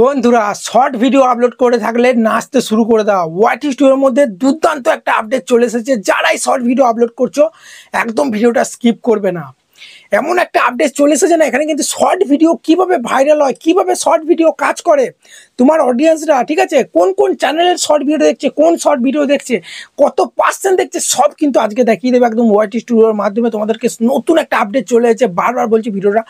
বন্ধুরা short video upload করে থাকলে নাচতে শুরু করে দাও। ওয়াইটি স্টুডিওর মধ্যে দুর্দান্ত একটা আপডেট চলে এসেছে। যারাই শর্ট ভিডিও আপলোড করছো একদম ভিডিওটা স্কিপ করবে না। এমন একটা আপডেট চলে এসেছে না, এখানে কিন্তু শর্ট ভিডিও কিভাবে ভাইরাল হয়, কিভাবে শর্ট ভিডিও কাজ করে, তোমার অডিয়েন্সরা ঠিক আছে কোন কোন চ্যানেলের শর্ট ভিডিও দেখছে, কোন শর্ট ভিডিও দেখছে, কত পার্সেন্ট দেখছে, সব কিন্তু আজকে দেখিয়ে দেবে একদম ওয়াইটি স্টুডিওর মাধ্যমে। তোমাদেরকে নতুন একটা আপডেট চলে এসেছে, বারবার বলছি ভিডিওটা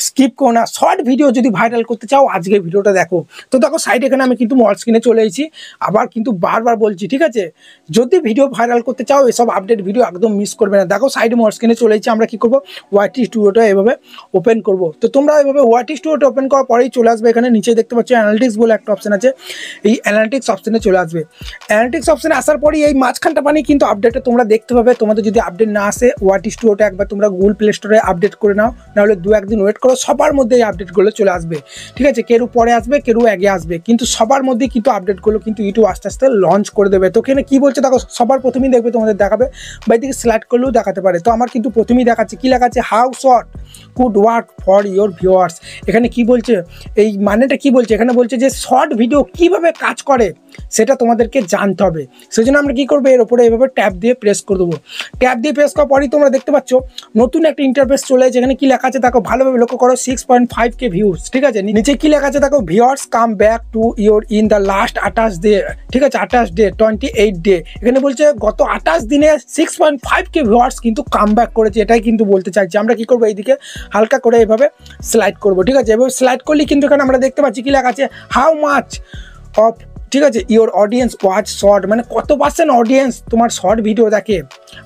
স্কিপ করো না। শর্ট ভিডিও যদি ভাইরাল করতে চাও আজকে ভিডিওটা দেখো। তো দেখো সাইডে এখানে আমি কিন্তু মল স্ক্রিনে চলে এসেছি, আবার কিন্তু বারবার বলছি ঠিক আছে, যদি ভিডিও ভাইরাল করতে চাও এসব আপডেট ভিডিও একদম মিস করবে না। দেখো সাইডে মল স্ক্রিনে চলে এসেছি, আমরা কি করবো ওয়াইটি স্টুডিওটা এভাবে ওপেন করব। তো তোমরা এভাবে ওয়াইটি স্টুডিওটা ওপেন করার পরেই চলে আসবে এখানে নিচে দেখতে পাচ্ছ অ্যানালিটিক্স বলে একটা অপশন আছে, এই অ্যানালিটিক্স অপশনে চলে আসবে। অ্যানালিটিক্স অপশনে আসার পরেই এই মাঝখানটা মানে কিন্তু আপডেটটা তোমরা দেখতে পাবে। তোমাদের যদি আপডেট না আসে ওয়াইটি স্টুডিওটা একবার তোমরা গুগল প্লে স্টোরে আপডেট করে নাও, নাহলে দু একদিন ওয়েট করো, সবার মধ্যে এই আপডেটগুলো চলে আসবে ঠিক আছে। কেউ পরে আসবে কেউ আগে আসবে, কিন্তু সবার মধ্যেই কিন্তু আপডেটগুলো কিন্তু ইউটিউব আস্তে আস্তে লঞ্চ করে দেবে। তো এখানে কি বলছে দেখো, সবার প্রথমেই দেখবে তোমাদের দেখাবে বা এদিকে সিলেক্ট করলেও দেখাতে পারে। তো আমার কিন্তু প্রথমেই দেখাচ্ছে কি লেখা আছে, how short could work for your viewers. এখানে কি বলছে, এই মানেটা কি বলছে, এখানে বলছে যে শর্ট ভিডিও কিভাবে কাজ করে সেটা তোমাদেরকে জানতে হবে। সেই জন্য আমরা কি করবো, এর উপরে এভাবে ট্যাপ দিয়ে প্রেস করে দেবো। ট্যাপ দিয়ে প্রেস করার পরেই তোমরা দেখতে পাচ্ছ নতুন একটা ইন্টারফেস চলে এসেছে। এখানে কি লেখা আছে দেখো, ভালোভাবে লক্ষ্য করো, 6.5K ভিউজ ঠিক আছে। নিচে কি লেখা আছে দেখো, viewers come back to your in the last 28 day ঠিক আছে, 28 ডে 28 ডে। এখানে বলছে গত 28 দিনে 6.5K ভিউয়ার্স কিন্তু কাম ব্যাক করেছে, এটাই কিন্তু বলতে চাইছি। আমরা কি করবো, এইদিকে হালকা করে এভাবে স্লাইড করবো ঠিক আছে। এভাবে স্লাইড করলে কিন্তু এখানে আমরা দেখতে পাচ্ছি কি লেখা আছে, হাউ মাচ অফ ঠিক আছে ইওর অডিয়েন্স ওয়াচ শর্ট, মানে কত পার্সেন্ট অডিয়েন্স তোমার শর্ট ভিডিও দেখে।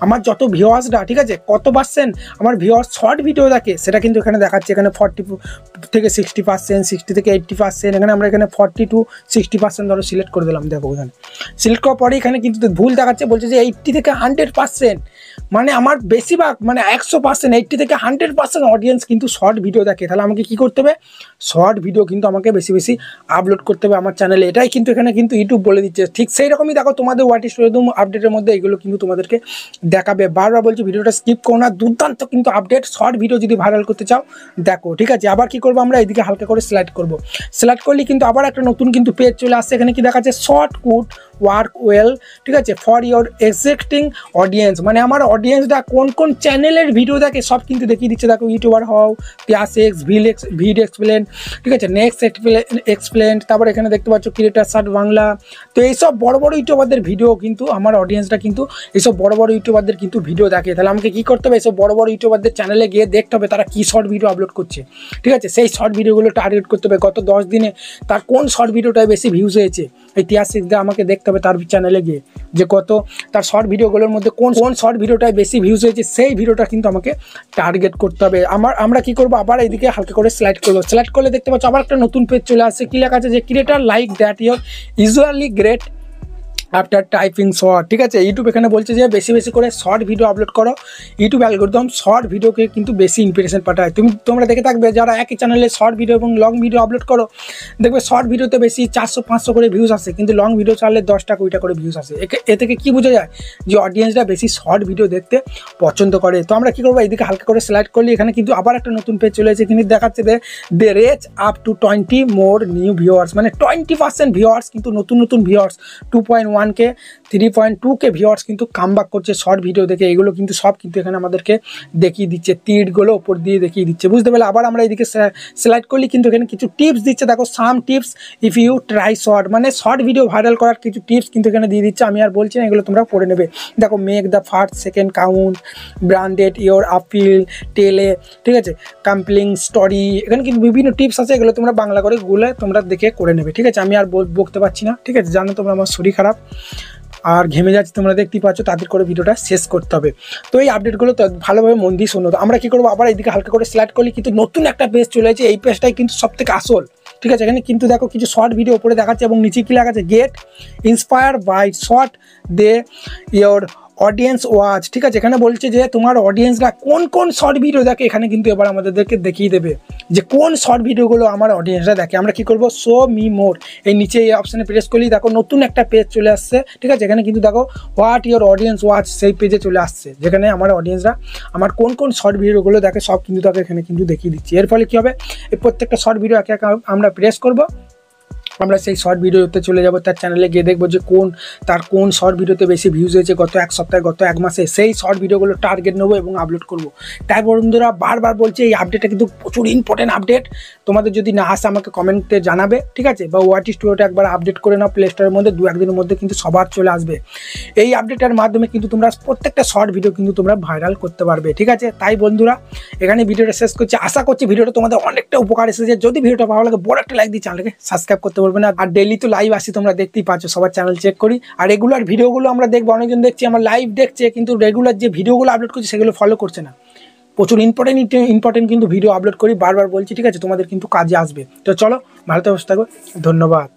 আমার যত ভিউয়ার্সরা ঠিক আছে কত পার্সেন্ট আমার ভিউয়ার্স শর্ট ভিডিও দেখে সেটা কিন্তু এখানে দেখাচ্ছে। এখানে 40 থেকে 60%, 60 থেকে 80%, এখানে আমরা এখানে 40 to 60% ধরো সিলেক্ট করে দিলাম। দেখো এখানে সিলেক্ট করার পরে এখানে কিন্তু ভুল দেখাচ্ছে, বলছে যে 80 থেকে 100%, মানে আমার বেশিরভাগ মানে 100%, 80 থেকে 100% অডিয়েন্স কিন্তু শর্ট ভিডিও দেখে। তাহলে আমাকে কি করতে হবে, শর্ট ভিডিও কিন্তু আমাকে বেশি বেশি আপলোড করতে হবে আমার চ্যানেলে, এটাই কিন্তু এখানে কিন্তু ইউটিউব বলে দিচ্ছে। ঠিক সেই রকমই দেখো তোমাদের ওয়াইটি স্টুডিও আপডেটের মধ্যে এগুলো কিন্তু তোমাদেরকে দেখাবে। বারবার বলছি ভিডিওটা স্কিপ করো না, দুর্দান্ত কিন্তু আপডেট। শর্ট ভিডিও যদি ভাইরাল করতে চাও দেখো ঠিক আছে। আবার কি করবো, আমরা এদিকে হালকা করে স্লাইড করবো। স্লাইড করলে কিন্তু আবার একটা নতুন কিন্তু পেজ চলে আসছে। এখানে কি দেখাচ্ছে, শর্ট কুড ওয়ার্ক ওয়েল ঠিক আছে ফর ইয়োর এক্সিস্টিং অডিয়েন্স, মানে আমার অডিয়েন্সরা কোন কোন চ্যানেলের ভিডিও দেখে সব কিন্তু দেখিয়ে দিচ্ছে। দেখো ইউটিউবার হও, পিয়াসেক্স, ভিড এক্সপ্লেন ঠিক আছে, নেক্সট এক্সপ্লেন, তারপর এখানে দেখতে পাচ্ছ ক্রিয়েটার সার্ট বাংলা। তো এইসব বড় বড় ইউটিউবারদের ভিডিও কিন্তু আমার অডিয়েন্সরা কিন্তু এইসব বড় বড় ইউটিউবারদের কিন্তু ভিডিও দেখে। তাহলে আমাকে কী করতে হবে, এইসব বড় বড় ইউটিউবারদের চ্যানেলে গিয়ে দেখতে হবে তারা কী শর্ট ভিডিও আপলোড করছে ঠিক আছে। সেই শর্ট ভিডিওগুলো টার্গেট করতে হবে, গত 10 দিনে তার কোন শর্ট ভিডিওটায় বেশি ভিউজ হয়েছে। এই পিয়াসেক্স আমাকে দেখতে হবে তার চ্যানেলে গিয়ে যে কত তার শর্ট ভিডিওগুলোর মধ্যে কোন কোন শর্ট ভিডিওটায় বেশি ভিউজ হয়েছে, সেই ভিডিওটা কিন্তু আমাকে টার্গেট করতে হবে। আমরা কি করবো, আবার এইদিকে হালকা করে স্লাইড করবো। স্লাইড করলে দেখতে পাচ্ছ আবার একটা নতুন পেজ চলে আসছে। কি লেখা আছে যে creator like that your usually great after typing short ঠিক আছে। ইউটিউব এখানে বলছে যে বেশি বেশি করে শর্ট ভিডিও আপলোড করো। ইউটিউব অ্যালগরিদম শর্ট ভিডিওকে কিন্তু বেশি ইমপ্রেশন পাঠায়। তোমরা দেখে থাকবে যারা একই চ্যানেলে শর্ট ভিডিও এবং লং ভিডিও আপলোড করো, দেখবে শর্ট ভিডিওতে বেশি 400-500 করে ভিউজ আসে, কিন্তু লং ভিডিও চাইলে 10টা-20টা করে ভিউজ আসে। এ থেকে কী বোঝা যায় যে অডিয়েন্সরা বেশি শর্ট ভিডিও দেখতে পছন্দ করে। তো আমরা কী করবো, এইদিকে হালকা করে স্লাইড করলে এখানে কিন্তু আবার একটা নতুন পেজ চলে এসেছে। এখানে দেখাচ্ছে they reach up to 20 more new viewers, মানে 20% ভিউয়ার্স কিন্তু নতুন নতুন ভিউয়ার্স, 2.1K 3.2K ভিউয়ার্স কিন্তু কামব্যাক করছে শর্ট ভিডিও দেখে। এগুলো কিন্তু সব কিন্তু এখানে আমাদেরকে দেখিয়ে দিচ্ছে, তীরগুলো ওপর দিয়ে দেখিয়ে দিচ্ছে, বুঝতে পারলে। আবার আমরা এইদিকে সিলেক্ট করলে কিন্তু এখানে কিছু টিপস দিচ্ছে। দেখো some tips if you try short, মানে শর্ট ভিডিও ভাইরাল করার কিছু টিপস কিন্তু এখানে দিয়ে দিচ্ছে। আমি আর বলছি না, এগুলো তোমরা পড়ে নেবে। দেখো make the first second count, branded your appeal টেলে ঠিক আছে, কম্পেলিং স্টোরি, এখানে কিন্তু বিভিন্ন টিপস আছে। এগুলো তোমরা বাংলা করে গুগলে তোমরা দেখে করে নেবে ঠিক আছে। আমি আর বকতে পারছি না ঠিক আছে, জানো তোমরা আমার শরীর খারাপ আর ঘেমে যাচ্ছে, তোমরা দেখতেই পাচ্ছ, তাদের করে ভিডিওটা শেষ করতে হবে। তো এই আপডেটগুলো তো ভালোভাবে মন দিয়ে শোনো। তো আমরা কী করবো, আবার এইদিকে হালকা করে সিলেক্ট করলে কিন্তু নতুন একটা পেজ চলে আসছে। এই পেজটাই কিন্তু সব থেকে আসল ঠিক আছে। এখানে কিন্তু দেখো কিছু শর্ট ভিডিও উপরে দেখাচ্ছে এবং নিচে কী লেখা আছে, get inspire by short they your audience watch ঠিক আছে। এখানে বলছে যে তোমার অডিয়েন্সরা কোন কোন শর্ট ভিডিও দেখে, এখানে কিন্তু এবার আমাদেরকে দেখিয়ে দেবে যে কোন শর্ট ভিডিওগুলো আমার অডিয়েন্সরা দেখে। আমরা কি করব, শো মি মোর, এই নিচে এই অপশানে প্রেস করলেই দেখো নতুন একটা পেজ চলে আসছে ঠিক আছে। এখানে কিন্তু দেখো হোয়াট ইয়োর অডিয়েন্স ওয়াচ, সেই পেজে চলে আসছে, যেখানে আমার অডিয়েন্সরা আমার কোন কোন শর্ট ভিডিওগুলো দেখে সব কিন্তু তাকে এখানে কিন্তু দেখিয়ে দিচ্ছি। এর ফলে কী হবে, এই প্রত্যেকটা শর্ট ভিডিও একে একে আমরা প্রেস করবো আমরা সেই শর্ট ভিডিওতে চলে যাব, তার চ্যানেলে গিয়ে দেখবো যে কোন শর্ট ভিডিওতে বেশি ভিউজ হয়েছে গত এক সপ্তাহে, গত এক মাসে। সেই শর্ট ভিডিওগুলো টার্গেট নেবো এবং আপলোড করবো। তাই বন্ধুরা বারবার বলছি, এই আপডেটটা কিন্তু প্রচুর ইম্পর্টেন্ট আপডেট। তোমাদের যদি না আসে আমাকে কমেন্টে জানাবে, ঠিক আছে? বা ওয়াটি স্টুডিওটা একবার আপডেট করে নাও প্লে স্টোরের মধ্যে, 2-1 দিনের মধ্যে কিন্তু সবার চলে আসবে। এই আপডেটের মাধ্যমে কিন্তু তোমরা প্রত্যেকটা শর্ট ভিডিও কিন্তু তোমরা ভাইরাল করতে পারবে, ঠিক আছে? তাই বন্ধুরা এখানে ভিডিওটা শেষ করছি। আশা করছি ভিডিওটা তোমাদের অনেকটা উপকার এসেছে। যদি ভিডিওটা ভালো লাগে বড় একটা লাইক দিয়ে চ্যানেলকে সাবস্ক্রাইব করতে পারবে না। আর ডেইলি তো লাইভ আসি, তোমরা দেখতেই পাচ্ছ, সবার চ্যানেল চেক করি। আর রেগুলার ভিডিওগুলো আমরা দেখবো, অনেকজন দেখছি আমার লাইভ দেখছে কিন্তু রেগুলার যে ভিডিওগুলো আপলোড করছি সেগুলো ফলো করছে না। প্রচুর ইম্পর্টেন্ট কিন্তু ভিডিও আপলোড করি, বারবার বলছি, ঠিক আছে? তোমাদের কিন্তু কাজে আসবে। তো চলো, ভালো থাকো, ধন্যবাদ।